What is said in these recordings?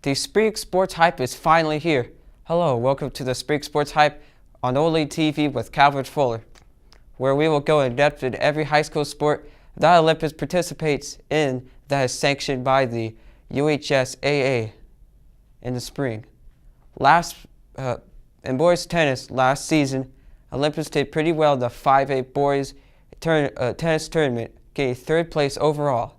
The spring sports hype is finally here. Hello, welcome to the spring sports hype on OlyTV with Calvin Fuller, where we will go in depth in every high school sport that Olympus participates in that is sanctioned by the UHSAA in the spring. In boys tennis last season, Olympus did pretty well in the 5A boys tennis tournament, getting third place overall.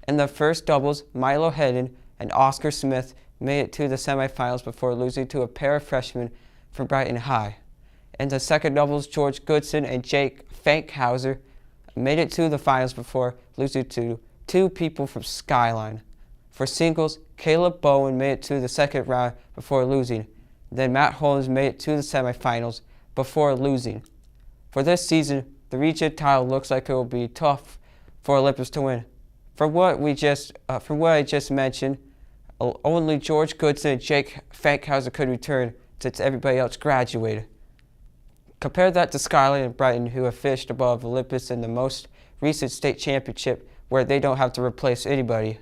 In the first doubles, Milo Hedden and Oscar Smith made it to the semifinals before losing to a pair of freshmen from Brighton High. In the second doubles, George Goodson and Jake Fankhauser made it to the finals before losing to two people from Skyline. For singles, Caleb Bowen made it to the second round before losing. Then Matt Holmes made it to the semifinals before losing. For this season, the region title looks like it will be tough for Olympus to win. From what I just mentioned, only George Goodson and Jake Fankhauser could return since everybody else graduated. Compare that to Skyline and Brighton, who have finished above Olympus in the most recent state championship, where they don't have to replace anybody.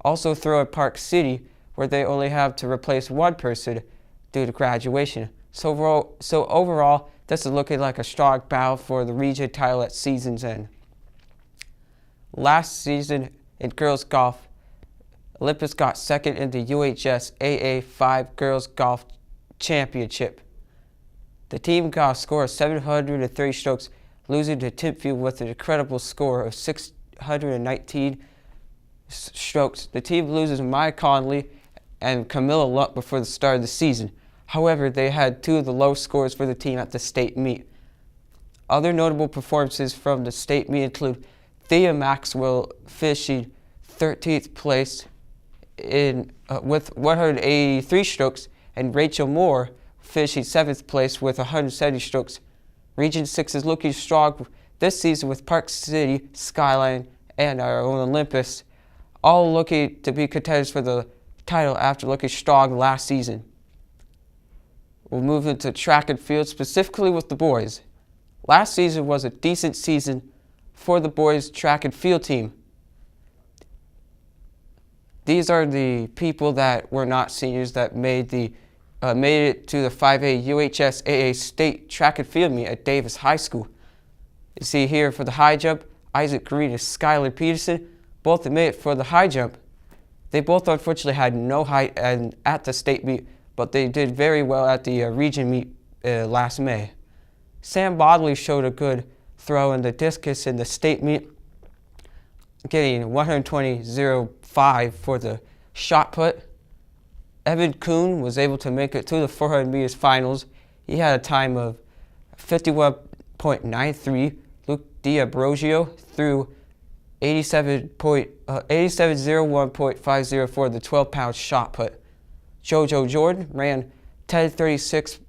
Also throw in Park City, where they only have to replace one person due to graduation. So overall, this is looking like a strong battle for the region title at season's end. Last season in girls golf, Olympus got second in the UHSAA 5 Girls Golf Championship. The team got a score of 730 strokes, losing to Timpfield with an incredible score of 619 strokes. The team loses Maya Conley and Camilla Luck before the start of the season. However, they had two of the lowest scores for the team at the state meet. Other notable performances from the state meet include Thea Maxwell finishing 13th place with 183 strokes, and Rachel Moore finishing 7th place with 170 strokes. Region 6 is looking strong this season with Park City, Skyline, and our own Olympus, all looking to be contenders for the title after looking strong last season. We'll move into track and field, specifically with the boys. Last season was a decent season for the boys' track and field team. These are the people that were not seniors that made it to the 5A UHSAA state track and field meet at Davis High School. You see here for the high jump, Isaac Green and Skylar Peterson both made it for the high jump. They both unfortunately had no height at the state meet, but they did very well at the region meet last May. Sam Bodley showed a good throw in the discus in the state meet, getting 120.05 for the shot put. Evan Kuhn was able to make it to the 400 meters finals. He had a time of 51.93. Luke D'Ambrosio threw 87.01.50 for the 12-pound shot put. JoJo Jordan ran 10:36.24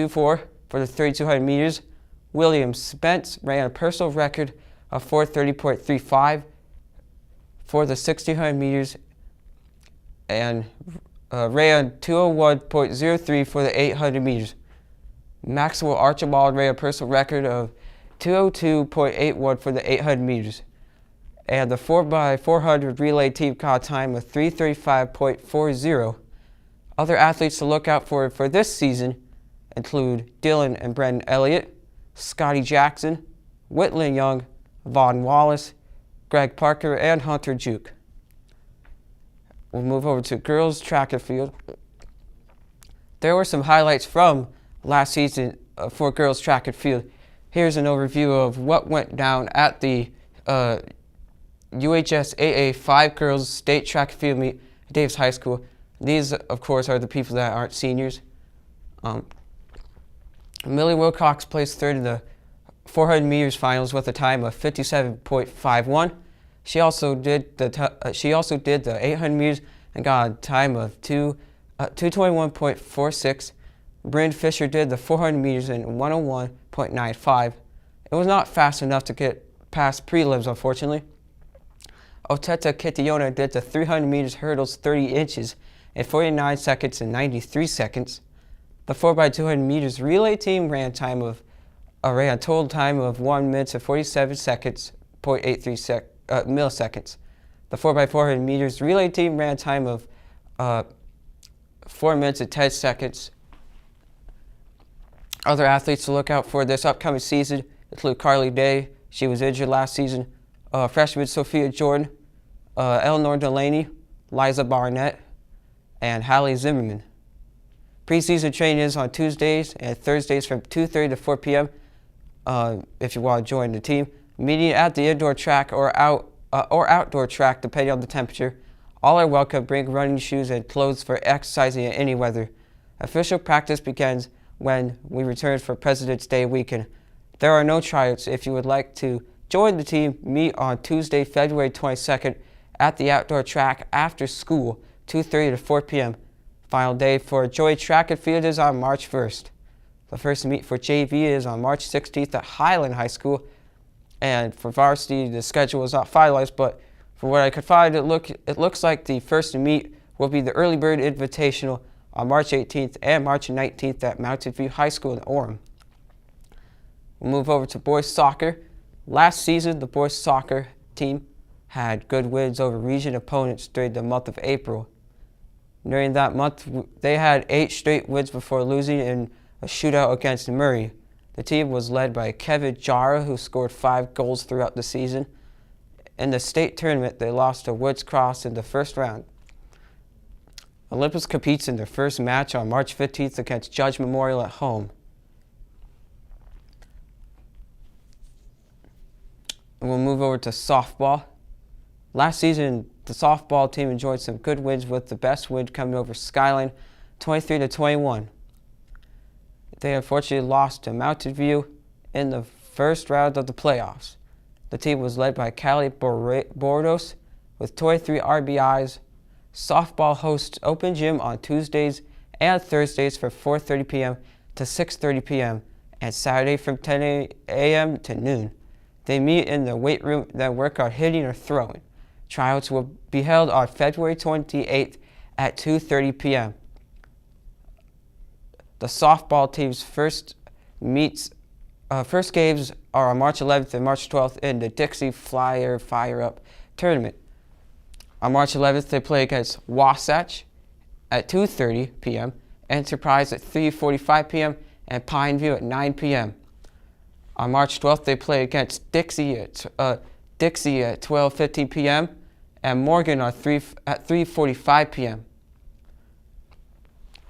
for the 3,200 meters. William Spence ran a personal record of 4:30.35 for the 1,600 meters and ran 2:01.03 for the 800 meters. Maxwell Archibald ran a personal record of 2:02.81 for the 800 meters. And the 4x400 relay team got a time of 3:35.40. Other athletes to look out for this season include Dylan and Brendan Elliott, Scotty Jackson, Whitland Young, Vaughn Wallace, Greg Parker, and Hunter Juke. We'll move over to girls track and field. There were some highlights from last season for girls track and field. Here's an overview of what went down at the UHSAA 5 Girls State Track and Field meet at Davis High School. These, of course, are the people that aren't seniors. Millie Wilcox placed third in the 400 meters finals with a time of 57.51. She also did the 800 meters and got a time of 2:21.46. Bryn Fisher did the 400 meters in 1:01.95. It was not fast enough to get past prelims, unfortunately. Oteta Kitiona did the 300 meters hurdles 30 inches in 49 seconds and 93 seconds. The 4x200 meters relay team ran a total time of 1 minute and 47 seconds, 0.83 milliseconds. The 4x400 meters relay team ran a time of 4 minutes and 10 seconds. Other athletes to look out for this upcoming season include Carly Day. She was injured last season. Freshman Sophia Jordan, Eleanor Delaney, Liza Barnett, and Hallie Zimmerman. Preseason training is on Tuesdays and Thursdays from 2:30 to 4 p.m. If you want to join the team. Meeting at the indoor track or outdoor track, depending on the temperature. All are welcome. Bring running shoes and clothes for exercising in any weather. Official practice begins when we return for President's Day weekend. There are no tryouts. If you would like to join the team, meet on Tuesday, February 22nd at the outdoor track after school, 2:30 to 4 p.m. Final day for Joy Track and Field is on March 1st. The first meet for JV is on March 16th at Highland High School. And for varsity, the schedule is not finalized, but for what I could find, it looks like the first meet will be the Early Bird Invitational on March 18th and March 19th at Mountain View High School in Orem. We'll move over to boys soccer. Last season, the boys soccer team had good wins over region opponents during the month of April. During that month, they had 8 straight wins before losing in a shootout against Murray. The team was led by Kevin Jara, who scored 5 goals throughout the season. In the state tournament, they lost to Woods Cross in the first round. Olympus competes in their first match on March 15th against Judge Memorial at home. And we'll move over to softball. Last season, the softball team enjoyed some good wins, with the best win coming over Skyline, 23-21. They unfortunately lost to Mountain View in the first round of the playoffs. The team was led by Callie Bordos with 23 RBIs. Softball hosts open gym on Tuesdays and Thursdays from 4:30 p.m. to 6:30 p.m. and Saturday from 10 a.m. to noon. They meet in the weight room, then work on hitting or throwing. Tryouts will be held on February 28th at 2:30 p.m. The softball team's first games are on March 11th and March 12th in the Dixie Flyer Fire Up tournament. On March 11th, they play against Wasatch at 2:30 p.m., Enterprise at 3:45 p.m., and Pineview at 9 p.m. On March 12th, they play against Dixie at 12:15 p.m. and Morgan at 3:45 p.m.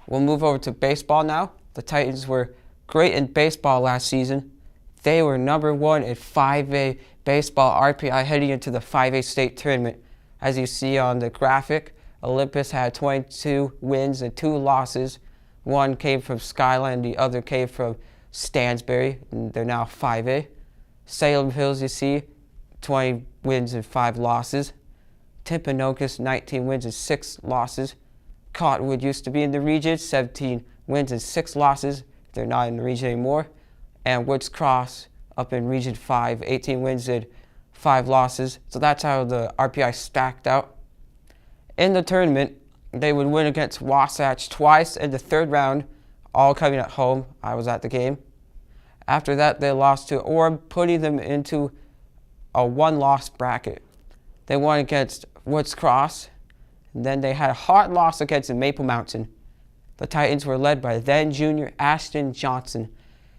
We'll move over to baseball now. The Titans were great in baseball last season. They were number 1 in 5A baseball RPI heading into the 5A state tournament. As you see on the graphic, Olympus had 22 wins and 2 losses. One came from Skyline, the other came from Stansbury, and they're now 5A. Salem Hills, you see, 20 wins and 5 losses. Timpanogos, 19 wins and 6 losses. Cottonwood used to be in the region, 17 wins and 6 losses. They're not in the region anymore. And Woods Cross up in Region 5, 18 wins and 5 losses. So that's how the RPI stacked out. In the tournament, they would win against Wasatch twice in the third round, all coming at home. I was at the game. After that, they lost to Orem, putting them into a 1-loss bracket. They won against Woods Cross. And then they had a hard loss against Maple Mountain. The Titans were led by then junior Ashton Johnson.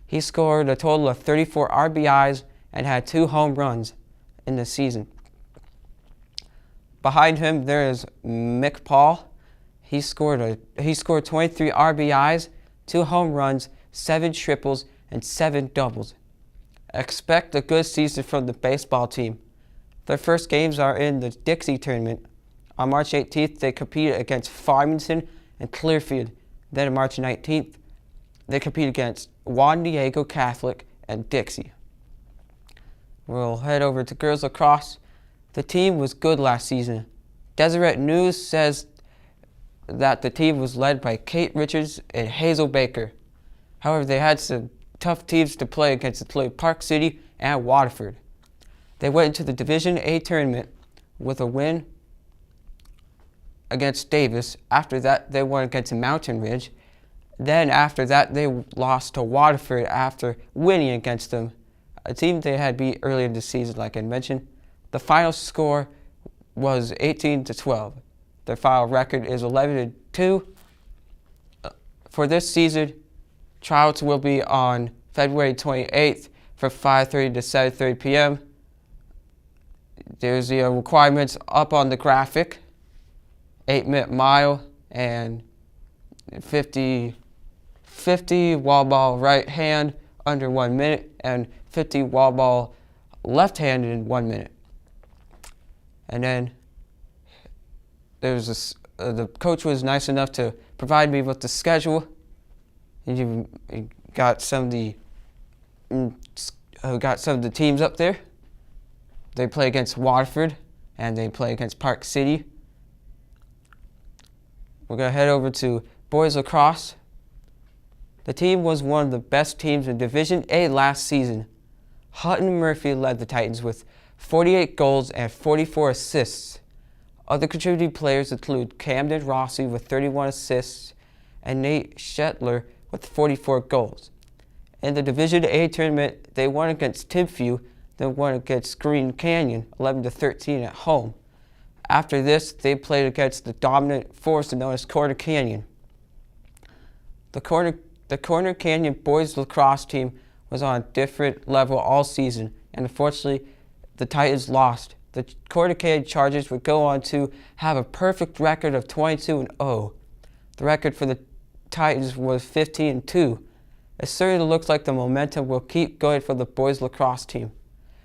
He scored a total of 34 RBIs and had 2 home runs in the season. Behind him, there is Mick Paul. He scored 23 RBIs, 2 home runs, 7 triples, and 7 doubles. Expect a good season from the baseball team. Their first games are in the Dixie tournament. On March 18th, they competed against Farmington and Clearfield. Then on March 19th, they compete against Juan Diego Catholic and Dixie. We'll head over to girls lacrosse. The team was good last season. Deseret News says that the team was led by Kate Richards and Hazel Baker. However, they had some tough teams to play against, including Park City and Waterford. They went into the Division A tournament with a win against Davis. After that, they won against Mountain Ridge. Then after that, they lost to Waterford after winning against them, a team they had beat earlier in the season, like I mentioned. The final score was 18-12. Their final record is 11-2. For this season, tryouts will be on February 28th from 5:30 to 7:30 p.m. There's the requirements up on the graphic: 8-minute mile and 50 wall ball right hand under 1 minute and 50 wall ball left hand in 1 minute. And then there's this, the coach was nice enough to provide me with the schedule. You got some of the teams up there. They play against Waterford and they play against Park City. We're going to head over to boys lacrosse. The team was one of the best teams in Division A last season. Hutton Murphy led the Titans with 48 goals and 44 assists. Other contributing players include Camden Rossi with 31 assists and Nate Shetler with 44 goals. In the Division A tournament, they won against Timpview, then won against Green Canyon 11-13 at home. After this, they played against the dominant force known as Corner Canyon. The Corner Canyon boys lacrosse team was on a different level all season, and unfortunately, the Titans lost. The Corner Canyon Chargers would go on to have a perfect record of 22-0. The record for the Titans was 15-2. It certainly looks like the momentum will keep going for the boys lacrosse team.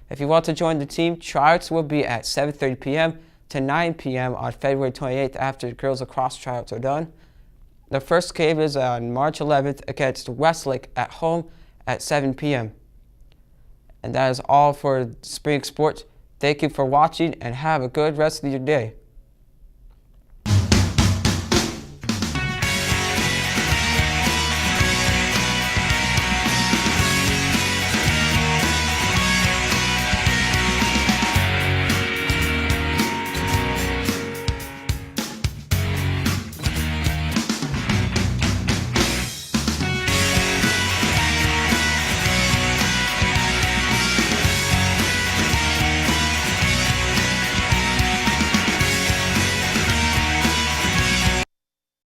If you want to join the team, tryouts will be at 7:30 p.m. to 9 p.m. on February 28th after the girls lacrosse tryouts are done. The first game is on March 11th against Westlake at home at 7 p.m. And that is all for spring sports. Thank you for watching and have a good rest of your day.